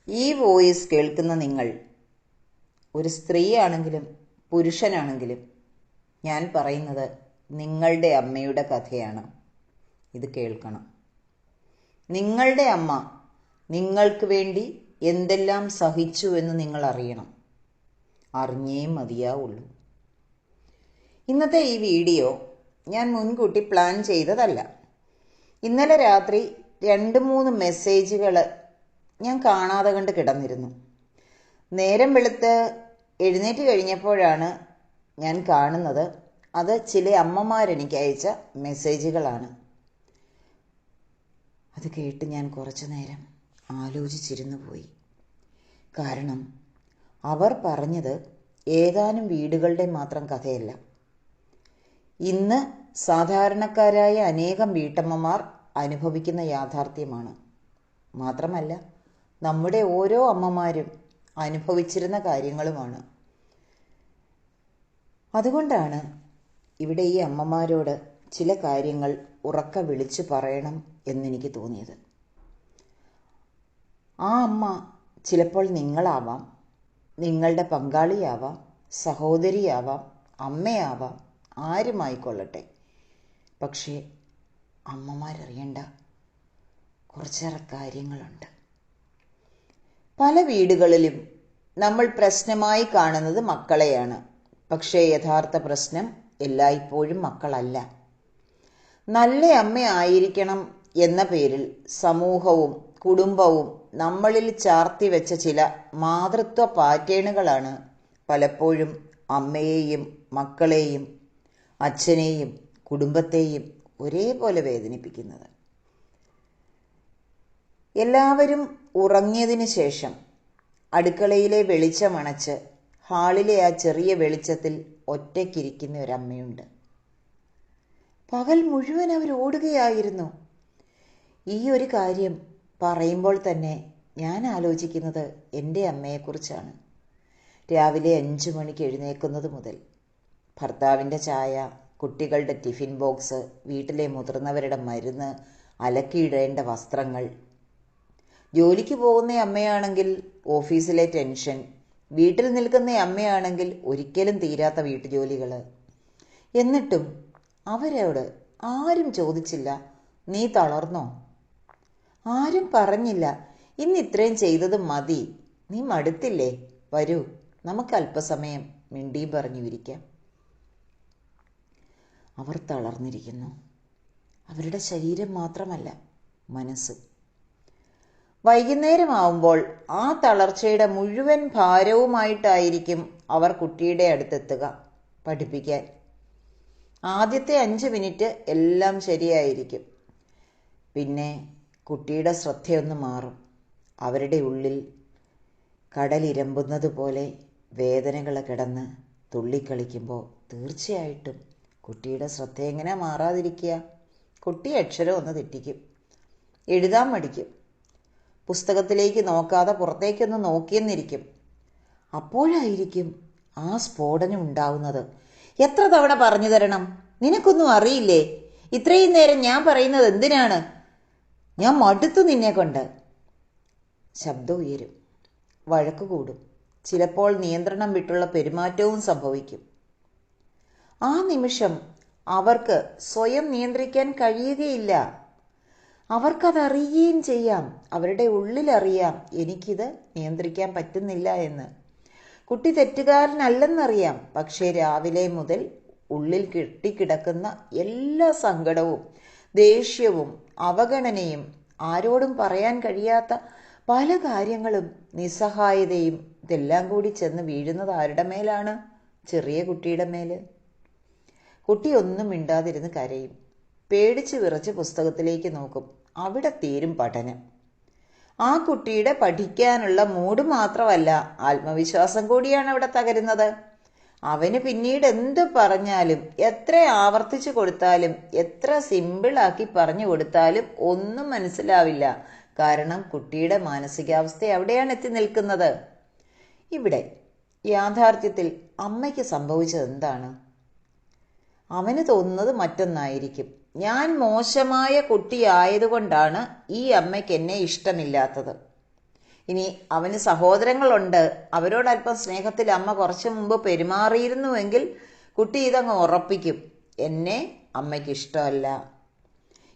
ഈ വോയിസ് കേൾക്കുന്ന നിങ്ങൾ ഒരു സ്ത്രീയാണെങ്കിലും പുരുഷനാണെങ്കിലും ഞാൻ പറയുന്നത് നിങ്ങളുടെ അമ്മയുടെ കഥയാണ്. ഇത് കേൾക്കണം. നിങ്ങളുടെ അമ്മ നിങ്ങൾക്ക് വേണ്ടി എന്തെല്ലാം സഹിച്ചു എന്ന് നിങ്ങൾ അറിയണം. അറിഞ്ഞേ മതിയാവുള്ളൂ. ഇന്നത്തെ ഈ വീഡിയോ ഞാൻ മുൻകൂട്ടി പ്ലാൻ ചെയ്തതല്ല. ഇന്നലെ രാത്രി 2-3 മെസ്സേജുകൾ ഞാൻ കാണാതെ കണ്ട് കിടന്നിരുന്നു. നേരം വെളുത്ത് എഴുന്നേറ്റ് കഴിഞ്ഞപ്പോഴാണ് ഞാൻ കാണുന്നത്. അത് ചില അമ്മമാരെനിക്ക് അയച്ച മെസ്സേജുകളാണ്. അത് കേട്ട് ഞാൻ കുറച്ചു നേരം ആലോചിച്ചിരുന്നു പോയി. കാരണം അവർ പറഞ്ഞത് ഏതാനും വീടുകളുടെ മാത്രം കഥയല്ല. ഇന്ന് സാധാരണക്കാരായ അനേകം വീട്ടമ്മമാർ അനുഭവിക്കുന്ന യാഥാർത്ഥ്യമാണ്. മാത്രമല്ല, നമ്മുടെ ഓരോ അമ്മമാരും അനുഭവിച്ചിരുന്ന കാര്യങ്ങളുമാണ്. അതുകൊണ്ടാണ് ഇവിടെ ഈ അമ്മമാരോട് ചില കാര്യങ്ങൾ ഉറക്കെ വിളിച്ചു പറയണം എന്നെനിക്ക് തോന്നിയത്. ആ അമ്മ ചിലപ്പോൾ നിങ്ങളാവാം, നിങ്ങളുടെ പങ്കാളിയാവാം, സഹോദരിയാവാം, അമ്മയാവാം, ആരുമായിക്കൊള്ളട്ടെ. പക്ഷേ അമ്മമാരറിയേണ്ട കുറച്ചേറെ കാര്യങ്ങളുണ്ട്. പല വീടുകളിലും നമ്മൾ പ്രശ്നമായി കാണുന്നത് മക്കളെയാണ്. പക്ഷേ യഥാർത്ഥ പ്രശ്നം എല്ലായ്പ്പോഴും മക്കളല്ല. നല്ല അമ്മയായിരിക്കണം എന്ന പേരിൽ സമൂഹവും കുടുംബവും നമ്മളിൽ ചാർത്തി വെച്ച ചില മാതൃത്വ പാറ്റേണുകളാണ് പലപ്പോഴും അമ്മയെയും മക്കളെയും അച്ഛനെയും കുടുംബത്തെയും ഒരേപോലെ വേദനിപ്പിക്കുന്നത്. എല്ലാവരും ഉറങ്ങിയതിന് ശേഷം അടുക്കളയിലെ വെളിച്ചമണച്ച് ഹാളിലെ ആ ചെറിയ വെളിച്ചത്തിൽ ഒറ്റയ്ക്കിരിക്കുന്ന ഒരമ്മയുണ്ട്. പകൽ മുഴുവൻ അവർ ഓടുകയായിരുന്നു. ഈ ഒരു കാര്യം പറയുമ്പോൾ തന്നെ ഞാൻ ആലോചിക്കുന്നത് എൻ്റെ അമ്മയെക്കുറിച്ചാണ്. രാവിലെ 5 മണിക്ക് എഴുന്നേൽക്കുന്നത് മുതൽ ഭർത്താവിൻ്റെ ചായ, കുട്ടികളുടെ ടിഫിൻ ബോക്സ്, വീട്ടിലെ മുതിർന്നവരുടെ മരുന്ന്, അലക്കിയിടേണ്ട വസ്ത്രങ്ങൾ. ജോലിക്ക് പോകുന്ന അമ്മയാണെങ്കിൽ ഓഫീസിലെ ടെൻഷൻ, വീട്ടിൽ നിൽക്കുന്ന അമ്മയാണെങ്കിൽ ഒരിക്കലും തീരാത്ത വീട്ടുജോലികൾ. എന്നിട്ടും അവരോട് ആരും ചോദിച്ചില്ല, നീ തളർന്നോ? ആരും പറഞ്ഞില്ല, ഇന്ന് ഇത്രയും ചെയ്തത് മതി, നീ മടുത്തില്ലേ, വരൂ നമുക്ക് അല്പസമയം മിണ്ടിയും പറഞ്ഞു ഇരിക്കാം. അവർ തളർന്നിരിക്കുന്നു. അവരുടെ ശരീരം മാത്രമല്ല, മനസ്സും. വൈകുന്നേരമാവുമ്പോൾ ആ തളർച്ചയുടെ മുഴുവൻ ഭാരവുമായിട്ടായിരിക്കും അവർ കുട്ടിയുടെ അടുത്തെത്തുക പഠിപ്പിക്കാൻ. ആദ്യത്തെ 5 മിനിറ്റ് എല്ലാം ശരിയായിരിക്കും. പിന്നെ കുട്ടിയുടെ ശ്രദ്ധയൊന്ന് മാറും. അവരുടെ ഉള്ളിൽ കടലിരമ്പുന്നത് പോലെ വേദനകൾ കിടന്ന് തുള്ളിക്കളിക്കുമ്പോൾ തീർച്ചയായിട്ടും കുട്ടിയുടെ ശ്രദ്ധ എങ്ങനെ മാറാതിരിക്കുക? കുട്ടി അക്ഷരം ഒന്ന് തെറ്റിക്കും, എഴുതാൻ മടിക്കും, പുസ്തകത്തിലേക്ക് നോക്കാതെ പുറത്തേക്കൊന്ന് നോക്കിയെന്നിരിക്കും. അപ്പോഴായിരിക്കും ആ സ്ഫോടനം ഉണ്ടാവുന്നത്. എത്ര തവണ പറഞ്ഞു തരണം? നിനക്കൊന്നും അറിയില്ലേ? ഇത്രയും നേരം ഞാൻ പറയുന്നത് എന്തിനാണ്? ഞാൻ മടുത്തു നിന്നെ കൊണ്ട്. ശബ്ദം ഉയരും, വഴക്ക് കൂടും, ചിലപ്പോൾ നിയന്ത്രണം വിട്ടുള്ള പെരുമാറ്റവും സംഭവിക്കും. ആ നിമിഷം അവർക്ക് സ്വയം നിയന്ത്രിക്കാൻ കഴിയുകയില്ല. അവർക്കതറിയുകയും ചെയ്യാം. അവരുടെ ഉള്ളിലറിയാം, എനിക്കിത് നിയന്ത്രിക്കാൻ പറ്റുന്നില്ല എന്ന്. കുട്ടി തെറ്റുകാരനല്ലെന്നറിയാം. പക്ഷേ രാവിലെ മുതൽ ഉള്ളിൽ കെട്ടിക്കിടക്കുന്ന എല്ലാ സങ്കടവും ദേഷ്യവും അവഗണനയും ആരോടും പറയാൻ കഴിയാത്ത പല കാര്യങ്ങളും നിസ്സഹായതയും ഇതെല്ലാം കൂടി ചെന്ന് വീഴുന്നത് ആരുടെ മേലാണ്? ചെറിയ കുട്ടിയുടെ മേല്. കുട്ടി ഒന്നും മിണ്ടാതിരുന്ന് കരയും, പേടിച്ച് വിറച്ച് പുസ്തകത്തിലേക്ക് നോക്കും. അവിടെ തീരും പഠനം. ആ കുട്ടിയുടെ പഠിക്കാനുള്ള മൂഡ് മാത്രമല്ല, ആത്മവിശ്വാസം കൂടിയാണ് അവിടെ തകരുന്നത്. അവന് പിന്നീട് എന്ത് പറഞ്ഞാലും, എത്ര ആവർത്തിച്ചു കൊടുത്താലും, എത്ര സിമ്പിളാക്കി പറഞ്ഞു കൊടുത്താലും ഒന്നും മനസ്സിലാവില്ല. കാരണം കുട്ടിയുടെ മാനസികാവസ്ഥ അവിടെയാണ് എത്തി നിൽക്കുന്നത്. ഇവിടെ യാഥാർത്ഥ്യത്തിൽ അമ്മയ്ക്ക് സംഭവിച്ചത് എന്താണ്? അവന് തോന്നുന്നത് മറ്റൊന്നായിരിക്കും. ഞാൻ മോശമായ കുട്ടിയായതുകൊണ്ടാണ് ഈ അമ്മയ്ക്ക് എന്നെ ഇഷ്ടമില്ലാത്തത്. ഇനി അവന് സഹോദരങ്ങളുണ്ട്, അവരോടല്പം സ്നേഹത്തിൽ അമ്മ കുറച്ചു മുമ്പ് പെരുമാറിയിരുന്നുവെങ്കിൽ കുട്ടി ഇതങ്ങ് ഉറപ്പിക്കും, എന്നെ അമ്മയ്ക്ക് ഇഷ്ടമല്ല,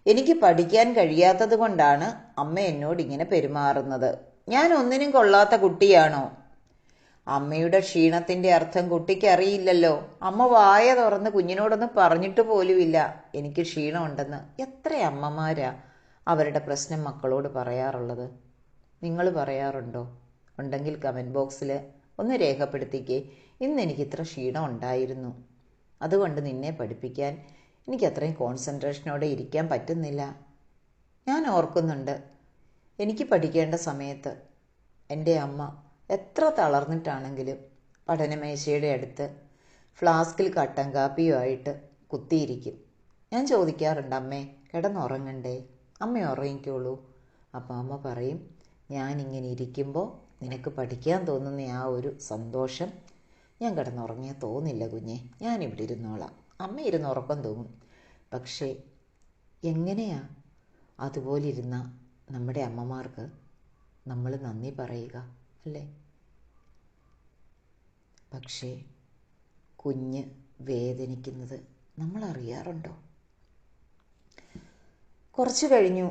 എനിക്ക് പഠിക്കാൻ കഴിയാത്തത് കൊണ്ടാണ് അമ്മ എന്നോട് ഇങ്ങനെ പെരുമാറുന്നത്, ഞാൻ ഒന്നിനും കൊള്ളാത്ത കുട്ടിയാണോ? അമ്മയുടെ ക്ഷീണത്തിന്റെ അർത്ഥം കുട്ടിക്ക് അറിയില്ലല്ലോ. അമ്മ വായ തുറന്ന് കുഞ്ഞിനോടൊന്നും പറഞ്ഞിട്ട് പോലുമില്ല എനിക്ക് ക്ഷീണമുണ്ടെന്ന്. എത്ര അമ്മമാരാ അവരുടെ പ്രശ്നം മക്കളോട് പറയാറുള്ളത്? നിങ്ങൾ പറയാറുണ്ടോ? ഉണ്ടെങ്കിൽ കമൻറ്റ് ബോക്സിൽ ഒന്ന് രേഖപ്പെടുത്തിക്കേ. ഇന്ന് എനിക്ക് ഇത്ര ക്ഷീണം ഉണ്ടായിരുന്നു, അതുകൊണ്ട് നിന്നെ പഠിപ്പിക്കാൻ എനിക്ക് അത്രയും കോൺസെൻട്രേഷനോടെ ഇരിക്കാൻ പറ്റുന്നില്ല. ഞാൻ ഓർക്കുന്നുണ്ട്, എനിക്ക് പഠിക്കേണ്ട സമയത്ത് എൻ്റെ അമ്മ എത്ര തളർന്നിട്ടാണെങ്കിലും പഠനമേശയുടെ അടുത്ത് ഫ്ലാസ്കിൽ കട്ടൻ കാപ്പിയുമായിട്ട് കുത്തിയിരിക്കും. ഞാൻ ചോദിക്കാറുണ്ട്, അമ്മേ കിടന്നുറങ്ങണ്ടേ? അമ്മ ഉറങ്ങിക്കോളൂ. അപ്പം അമ്മ പറയും, ഞാനിങ്ങനെ ഇരിക്കുമ്പോൾ നിനക്ക് പഠിക്കാൻ തോന്നുന്ന ആ ഒരു സന്തോഷം ഞാൻ കിടന്നുറങ്ങിയാൽ തോന്നില്ല കുഞ്ഞെ, ഞാനിവിടെ ഇരുന്നോളാം. അമ്മ ഇരുന്ന് ഉറക്കം തോന്നും. പക്ഷേ എങ്ങനെയാ അതുപോലെ ഇരുന്ന നമ്മുടെ അമ്മമാർക്ക് നമ്മൾ നന്ദി പറയുക, അല്ലേ? പക്ഷേ കുഞ്ഞ് വേദനിക്കുന്നത് നമ്മൾ അറിയാറുണ്ടോ? കുറച്ചു കഴിഞ്ഞു,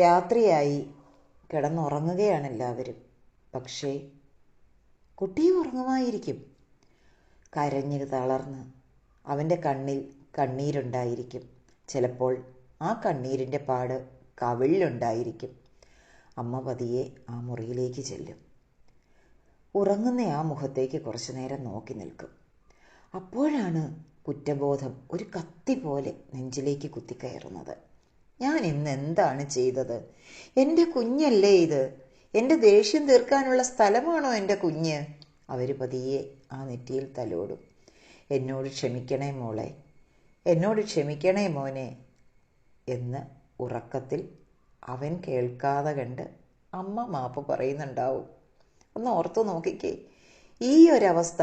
രാത്രിയായി, കിടന്നുറങ്ങുകയാണ് എല്ലാവരും. പക്ഷേ കുട്ടിയും ഉറങ്ങുമായിരിക്കും. കരഞ്ഞ് തളർന്ന് അവൻ്റെ കണ്ണിൽ കണ്ണീരുണ്ടായിരിക്കും. ചിലപ്പോൾ ആ കണ്ണീരിൻ്റെ പാട് കവിളിലുണ്ടായിരിക്കും. അമ്മ പതിയെ ആ മുറിയിലേക്ക് ചെല്ലും. ഉറങ്ങുന്ന ആ മുഖത്തേക്ക് കുറച്ചു നേരം നോക്കി നിൽക്കും. അപ്പോഴാണ് കുറ്റബോധം ഒരു കത്തി പോലെ നെഞ്ചിലേക്ക് കുത്തിക്കയറുന്നത്. ഞാൻ ഇന്ന് എന്താണ് ചെയ്തത്? എൻ്റെ കുഞ്ഞല്ലേ ഇത്? എൻ്റെ ദേഷ്യം തീർക്കാനുള്ള സ്ഥലമാണോ എൻ്റെ കുഞ്ഞ്? അവർ പതിയെ ആ നെറ്റിയിൽ തലോടും. എന്നോട് ക്ഷമിക്കണേ മോളെ, എന്നോട് ക്ഷമിക്കണേ മോനെ എന്ന് ഉറക്കത്തിൽ അവൻ കേൾക്കാതെ കണ്ട് അമ്മ മാപ്പ് പറയുന്നുണ്ടാവും. ഒന്ന് ഓർത്തു നോക്കിക്കേ, ഈ ഒരവസ്ഥ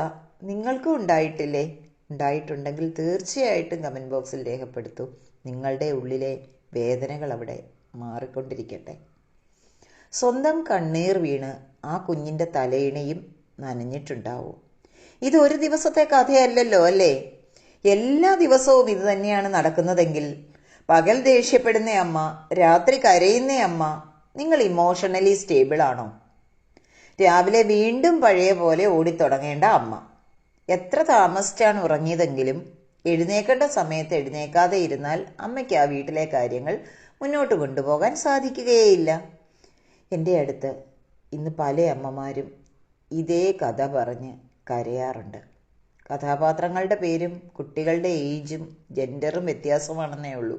നിങ്ങൾക്കും ഉണ്ടായിട്ടില്ലേ? ഉണ്ടായിട്ടുണ്ടെങ്കിൽ തീർച്ചയായിട്ടും കമൻറ്റ് ബോക്സിൽ രേഖപ്പെടുത്തൂ. നിങ്ങളുടെ ഉള്ളിലെ വേദനകൾ അവിടെ മാറിക്കൊണ്ടിരിക്കട്ടെ. സ്വന്തം കണ്ണീർ വീണ് ആ കുഞ്ഞിൻ്റെ തലയിണയും നനഞ്ഞിട്ടുണ്ടാവും. ഇത് ഒരു ദിവസത്തെ കഥയല്ലല്ലോ, അല്ലേ? എല്ലാ ദിവസവും ഇത് തന്നെയാണ് നടക്കുന്നതെങ്കിൽ പകൽ ദേഷ്യപ്പെടുന്ന അമ്മ, രാത്രി കരയുന്ന അമ്മ, നിങ്ങൾ ഇമോഷണലി സ്റ്റേബിൾ ആണോ? രാവിലെ വീണ്ടും പഴയ പോലെ ഓടിത്തുടങ്ങേണ്ട അമ്മ, എത്ര താമസിച്ചാണ് ഉറങ്ങിയതെങ്കിലും എഴുന്നേക്കേണ്ട സമയത്ത് എഴുന്നേക്കാതെ ഇരുന്നാൽ അമ്മയ്ക്ക് ആ വീട്ടിലെ കാര്യങ്ങൾ മുന്നോട്ട് കൊണ്ടുപോകാൻ സാധിക്കുകയില്ല. എൻ്റെ അടുത്ത് ഇന്ന് പല അമ്മമാരും ഇതേ കഥ പറഞ്ഞ് കരയാറുണ്ട്. കഥാപാത്രങ്ങളുടെ പേരും കുട്ടികളുടെ ഏജും ജെൻഡറും വ്യത്യാസമാണെന്നേ ഉള്ളൂ.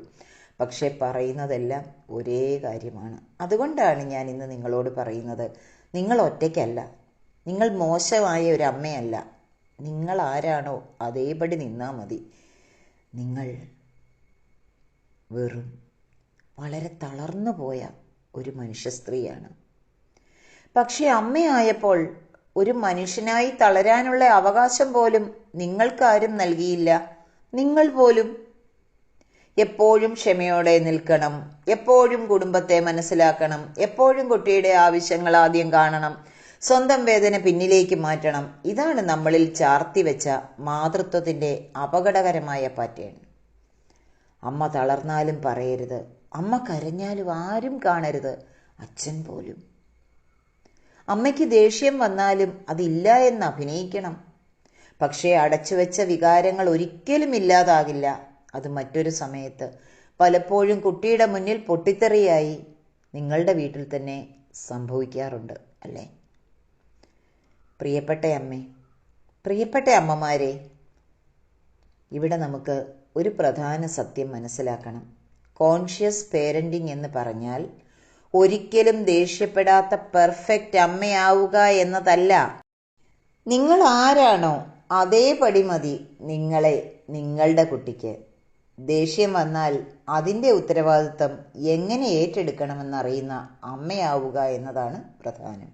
പക്ഷെ പറയുന്നതെല്ലാം ഒരേ കാര്യമാണ്. അതുകൊണ്ടാണ് ഞാൻ ഇന്ന് നിങ്ങളോട് പറയുന്നത്, നിങ്ങൾ ഒറ്റയ്ക്കല്ല, നിങ്ങൾ മോശമായ ഒരു അമ്മയല്ല. നിങ്ങൾ ആരാണോ അതേപടി നിന്നാൽ മതി. നിങ്ങൾ വെറും വളരെ തളർന്നു പോയ ഒരു മനുഷ്യ സ്ത്രീയാണ്. പക്ഷെ അമ്മയായപ്പോൾ ഒരു മനുഷ്യനായി തളരാനുള്ള അവകാശം പോലും നിങ്ങൾക്കാരും നൽകിയില്ല. നിങ്ങൾ പോലും എപ്പോഴും ക്ഷമയോടെ നിൽക്കണം, എപ്പോഴും കുടുംബത്തെ മനസ്സിലാക്കണം, എപ്പോഴും കുട്ടിയുടെ ആവശ്യങ്ങൾ ആദ്യം കാണണം, സ്വന്തം വേദന പിന്നിലേക്ക് മാറ്റണം. ഇതാണ് നമ്മളിൽ ചാർത്തി വെച്ച മാതൃത്വത്തിൻ്റെ അപകടകരമായ പാറ്റേൺ. അമ്മ തളർന്നാലും പറയരുത്, അമ്മ കരഞ്ഞാലും ആരും കാണരുത്, അച്ഛൻ പോലും. അമ്മയ്ക്ക് ദേഷ്യം വന്നാലും അതില്ല എന്ന് അഭിനയിക്കണം. പക്ഷേ അടച്ചുവെച്ച വികാരങ്ങൾ ഒരിക്കലും ഇല്ലാതാകില്ല. അത് മറ്റൊരു സമയത്ത് പലപ്പോഴും കുട്ടിയുടെ മുന്നിൽ പൊട്ടിത്തെറിയായി നിങ്ങളുടെ വീട്ടിൽ തന്നെ സംഭവിക്കാറുണ്ട്, അല്ലേ? പ്രിയപ്പെട്ട അമ്മേ, പ്രിയപ്പെട്ട അമ്മമാരെ, ഇവിടെ നമുക്ക് ഒരു പ്രധാന സത്യം മനസ്സിലാക്കണം. കോൺഷ്യസ് പേരൻറ്റിങ് എന്ന് പറഞ്ഞാൽ ഒരിക്കലും ദേഷ്യപ്പെടാത്ത പെർഫെക്റ്റ് അമ്മയാവുക എന്നതല്ല. നിങ്ങൾ ആരാണോ അതേപടി മതി നിങ്ങളെ നിങ്ങളുടെ കുട്ടിക്ക്. ദേഷ്യം വന്നാൽ അതിൻ്റെ ഉത്തരവാദിത്തം എങ്ങനെ ഏറ്റെടുക്കണമെന്നറിയുന്ന അമ്മയാവുക എന്നതാണ് പ്രധാനം.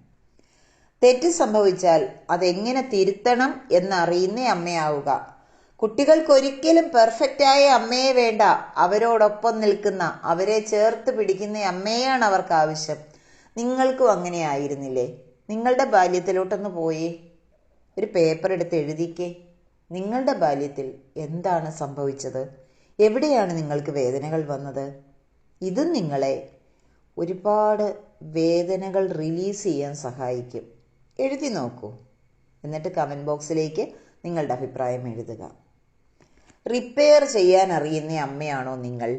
തെറ്റ് സംഭവിച്ചാൽ അതെങ്ങനെ തിരുത്തണം എന്നറിയുന്ന അമ്മയാവുക. കുട്ടികൾക്കൊരിക്കലും പെർഫെക്റ്റായ അമ്മയെ വേണ്ട, അവരോടൊപ്പം നിൽക്കുന്ന, അവരെ ചേർത്ത് പിടിക്കുന്ന അമ്മയെയാണ് അവർക്ക് ആവശ്യം. നിങ്ങൾക്കും അങ്ങനെ ആയിരുന്നില്ലേ? നിങ്ങളുടെ ബാല്യത്തിലോട്ടൊന്ന് പോയേ. ഒരു പേപ്പർ എടുത്ത് എഴുതിക്കേ. നിങ്ങളുടെ ബാല്യത്തിൽ എന്താണ് സംഭവിച്ചത്? എവിടെയാണ് നിങ്ങൾക്ക് വേദനകൾ വന്നത്? ഇതും നിങ്ങളെ ഒരുപാട് വേദനകൾ റിലീസ് ചെയ്യാൻ സഹായിക്കും. എഴുതി നോക്കൂ. എന്നിട്ട് കമൻറ്റ് ബോക്സിലേക്ക് നിങ്ങളുടെ അഭിപ്രായം എഴുതുക. റിപ്പയർ ചെയ്യാൻ അറിയുന്ന അമ്മയാണോ നിങ്ങൾ?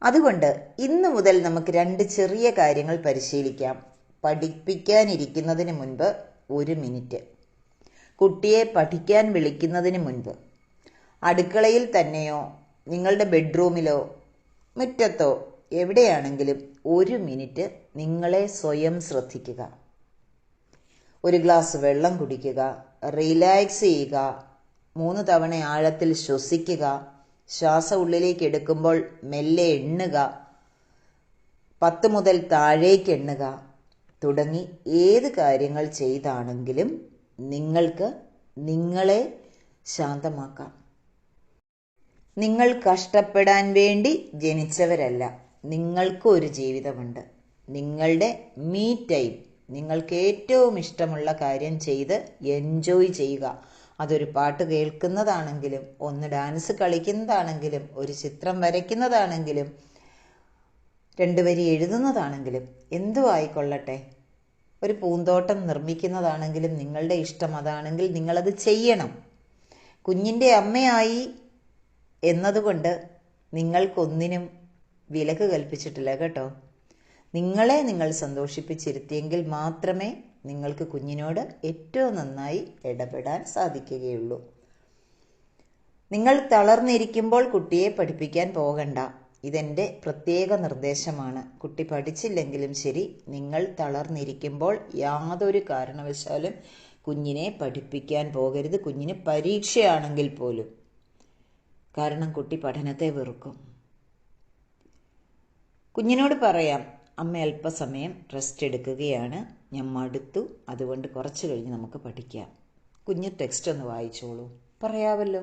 അതുകൊണ്ട് ഇന്ന് മുതൽ നമുക്ക് 2 ചെറിയ കാര്യങ്ങൾ പരിശീലിക്കാം. പഠിപ്പിക്കാനിരിക്കുന്നതിന് മുൻപ് 1 മിനിറ്റ്, കുട്ടിയെ പഠിക്കാൻ വിളിക്കുന്നതിന് മുൻപ്, അടുക്കളയിൽ തന്നെയോ നിങ്ങളുടെ ബെഡ്റൂമിലോ മുറ്റത്തോ എവിടെയാണെങ്കിലും 1 മിനിറ്റ് നിങ്ങളെ സ്വയം ശ്രദ്ധിക്കുക. ഒരു ഗ്ലാസ് വെള്ളം കുടിക്കുക, റിലാക്സ് ചെയ്യുക, 3 തവണ ആഴത്തിൽ ശ്വസിക്കുക, ശ്വാസം ഉള്ളിലേക്ക് എടുക്കുമ്പോൾ മെല്ലെ എണ്ണുക, 10 മുതൽ താഴേക്ക് എണ്ണുക തുടങ്ങി ഏത് കാര്യങ്ങൾ ചെയ്താണെങ്കിലും നിങ്ങൾക്ക് നിങ്ങളെ ശാന്തമാക്കാം. നിങ്ങൾ കഷ്ടപ്പെടാൻ വേണ്ടി ജനിച്ചവരല്ല. നിങ്ങൾക്ക് ഒരു ജീവിതമുണ്ട്. നിങ്ങളുടെ മീ ടൈം, നിങ്ങൾക്ക് ഏറ്റവും ഇഷ്ടമുള്ള കാര്യം ചെയ്ത് എൻജോയ് ചെയ്യുക. അതൊരു പാട്ട് കേൾക്കുന്നതാണെങ്കിലും, ഒന്ന് ഡാൻസ് കളിക്കുന്നതാണെങ്കിലും, ഒരു ചിത്രം വരയ്ക്കുന്നതാണെങ്കിലും, 2 വരി എഴുതുന്നതാണെങ്കിലും എന്തു ആയിക്കൊള്ളട്ടെ. ഒരു പൂന്തോട്ടം നിർമ്മിക്കുന്നതാണെങ്കിലും നിങ്ങളുടെ ഇഷ്ടം അതാണെങ്കിൽ നിങ്ങളത് ചെയ്യണം. കുഞ്ഞിൻ്റെ അമ്മയായി എന്നതുകൊണ്ട് നിങ്ങൾക്കൊന്നിനും വിലക്ക് കൽപ്പിച്ചിട്ടില്ല കേട്ടോ. നിങ്ങളെ നിങ്ങൾ സന്തോഷിപ്പിച്ചിരുത്തിയെങ്കിൽ മാത്രമേ നിങ്ങൾക്ക് കുഞ്ഞിനോട് ഏറ്റവും നന്നായി ഇടപെടാൻ സാധിക്കുകയുള്ളൂ. നിങ്ങൾ തളർന്നിരിക്കുമ്പോൾ കുട്ടിയെ പഠിപ്പിക്കാൻ പോകണ്ട. ഇതെൻ്റെ പ്രത്യേക നിർദ്ദേശമാണ്. കുട്ടി പഠിച്ചില്ലെങ്കിലും ശരി, നിങ്ങൾ തളർന്നിരിക്കുമ്പോൾ യാതൊരു കാരണവശാലും കുഞ്ഞിനെ പഠിപ്പിക്കാൻ പോകരുത്. കുഞ്ഞിന് പരീക്ഷയാണെങ്കിൽ പോലും. കാരണം കുട്ടി പഠനത്തെ വെറുക്കും. കുഞ്ഞിനോട് പറയാം, അമ്മ അല്പസമയം റെസ്റ്റ് എടുക്കുകയാണ്, ഞാൻ മടുത്തു, അതുകൊണ്ട് കുറച്ച് കഴിഞ്ഞ് നമുക്ക് പഠിക്കാം. കുഞ്ഞ് ടെക്സ്റ്റ് ഒന്ന് വായിച്ചോളൂ. പറയാമല്ലോ.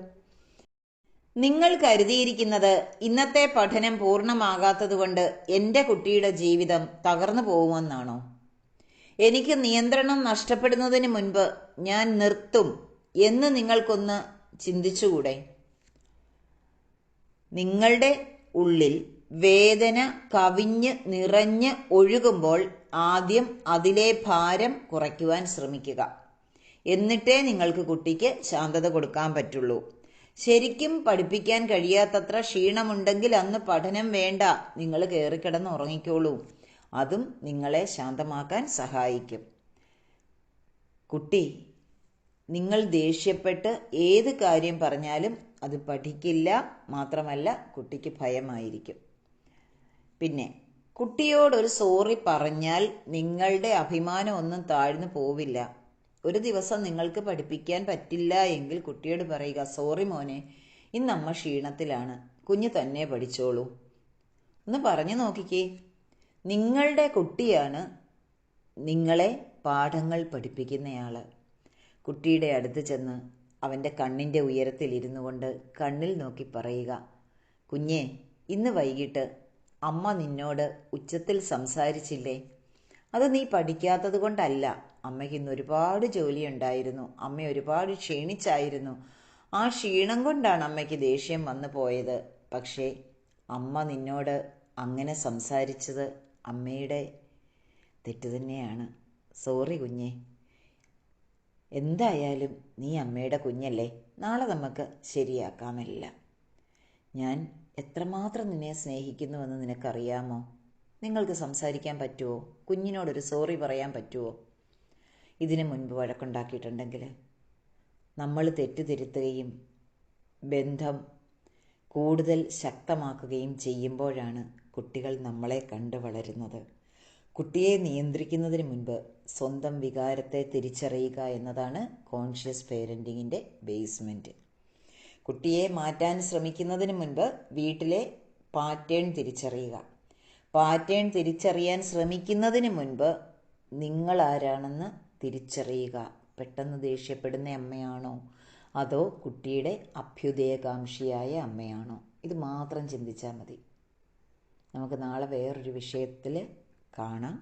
നിങ്ങൾ കരുതിയിരിക്കുന്നത് ഇന്നത്തെ പഠനം പൂർണ്ണമാകാത്തതുകൊണ്ട് എൻ്റെ കുട്ടിയുടെ ജീവിതം തകർന്നു പോകുമെന്നാണോ? എനിക്ക് നിയന്ത്രണം നഷ്ടപ്പെടുന്നതിന് മുൻപ് ഞാൻ നിർത്തും എന്ന് നിങ്ങൾക്കൊന്ന് ചിന്തിച്ചുകൂടെ? നിങ്ങളുടെ ഉള്ളിൽ വേദന കവിഞ്ഞ് നിറഞ്ഞ് ഒഴുകുമ്പോൾ ആദ്യം അതിലെ ഭാരം കുറയ്ക്കുവാൻ ശ്രമിക്കുക. എന്നിട്ടേ നിങ്ങൾക്ക് കുട്ടിക്ക് ശാന്തത കൊടുക്കാൻ പറ്റുള്ളൂ. ശരിക്കും പഠിപ്പിക്കാൻ കഴിയാത്തത്ര ക്ഷീണമുണ്ടെങ്കിൽ അന്ന് പഠനം വേണ്ട, നിങ്ങൾ കയറിക്കിടന്ന് ഉറങ്ങിക്കോളൂ. അതും നിങ്ങളെ ശാന്തമാക്കാൻ സഹായിക്കും. കുട്ടി നിങ്ങൾ ദേഷ്യപ്പെട്ട് ഏത് കാര്യം പറഞ്ഞാലും അത് പഠിക്കില്ല. മാത്രമല്ല കുട്ടിക്ക് ഭയമായിരിക്കും. പിന്നെ കുട്ടിയോടൊരു സോറി പറഞ്ഞാൽ നിങ്ങളുടെ അഭിമാനം ഒന്നും താഴ്ന്നു പോവില്ല. ഒരു ദിവസം നിങ്ങൾക്ക് പഠിപ്പിക്കാൻ പറ്റില്ല എങ്കിൽ കുട്ടിയോട് പറയുക, സോറി മോനെ, ഇന്നമ്മ ക്ഷീണത്തിലാണ്, കുഞ്ഞ് തന്നെ പഠിച്ചോളൂ. ഒന്ന് പറഞ്ഞു നോക്കിക്കേ. നിങ്ങളുടെ കുട്ടിയാണ് നിങ്ങളെ പാഠങ്ങൾ പഠിപ്പിക്കുന്നയാൾ. കുട്ടിയുടെ അടുത്ത് ചെന്ന് അവൻ്റെ കണ്ണിൻ്റെ ഉയരത്തിലിരുന്നു കൊണ്ട് കണ്ണിൽ നോക്കി പറയുക, കുഞ്ഞേ, ഇന്ന് വൈകിട്ട് അമ്മ നിന്നോട് ഉച്ചത്തിൽ സംസാരിച്ചില്ലേ? അത് നീ പഠിക്കാത്തത് കൊണ്ടല്ല. അമ്മയ്ക്ക് ഇന്ന് ഒരുപാട് ജോലിയുണ്ടായിരുന്നു. അമ്മ ഒരുപാട് ക്ഷീണിച്ചായിരുന്നു. ആ ക്ഷീണം കൊണ്ടാണ് അമ്മയ്ക്ക് ദേഷ്യം വന്നു പോയത്. പക്ഷേ അമ്മ നിന്നോട് അങ്ങനെ സംസാരിച്ചത് അമ്മയുടെ തെറ്റ് തന്നെയാണ്. സോറി കുഞ്ഞേ. എന്തായാലും നീ അമ്മയുടെ കുഞ്ഞല്ലേ, നാളെ നമുക്ക് ശരിയാക്കാമെല്ലാം. ഞാൻ എത്രമാത്രം നിന്നെ സ്നേഹിക്കുന്നുവെന്ന് നിനക്കറിയാമോ? നിങ്ങൾക്ക് സംസാരിക്കാൻ പറ്റുമോ? കുഞ്ഞിനോടൊരു സോറി പറയാൻ പറ്റുമോ? ഇതിനു മുൻപ് വഴക്കുണ്ടാക്കിയിട്ടുണ്ടെങ്കിൽ നമ്മൾ തെറ്റുതിരുത്തുകയും ബന്ധം കൂടുതൽ ശക്തമാക്കുകയും ചെയ്യുമ്പോഴാണ് കുട്ടികൾ നമ്മളെ കണ്ടു വളരുന്നത്. കുട്ടിയെ നിയന്ത്രിക്കുന്നതിന് മുൻപ് സ്വന്തം വികാരത്തെ തിരിച്ചറിയുക എന്നതാണ് കോൺഷ്യസ് പേരൻറ്റിങ്ങിൻ്റെ ബേസ്മെൻറ്റ്. കുട്ടിയെ മാറ്റാൻ ശ്രമിക്കുന്നതിന് മുൻപ് വീട്ടിലെ പാറ്റേൺ തിരിച്ചറിയുക. പാറ്റേൺ തിരിച്ചറിയാൻ ശ്രമിക്കുന്നതിന് മുൻപ് നിങ്ങൾ ആരാണെന്ന് തിരിച്ചറിയുക. പെട്ടെന്ന് ദേഷ്യപ്പെടുന്ന അമ്മയാണോ അതോ കുട്ടിയുടെ അഭ്യുദയകാംക്ഷിയായ അമ്മയാണോ? ഇത് മാത്രം ചിന്തിച്ചാൽ മതി. നമുക്ക് നാളെ വേറൊരു വിഷയത്തിൽ കാണാം.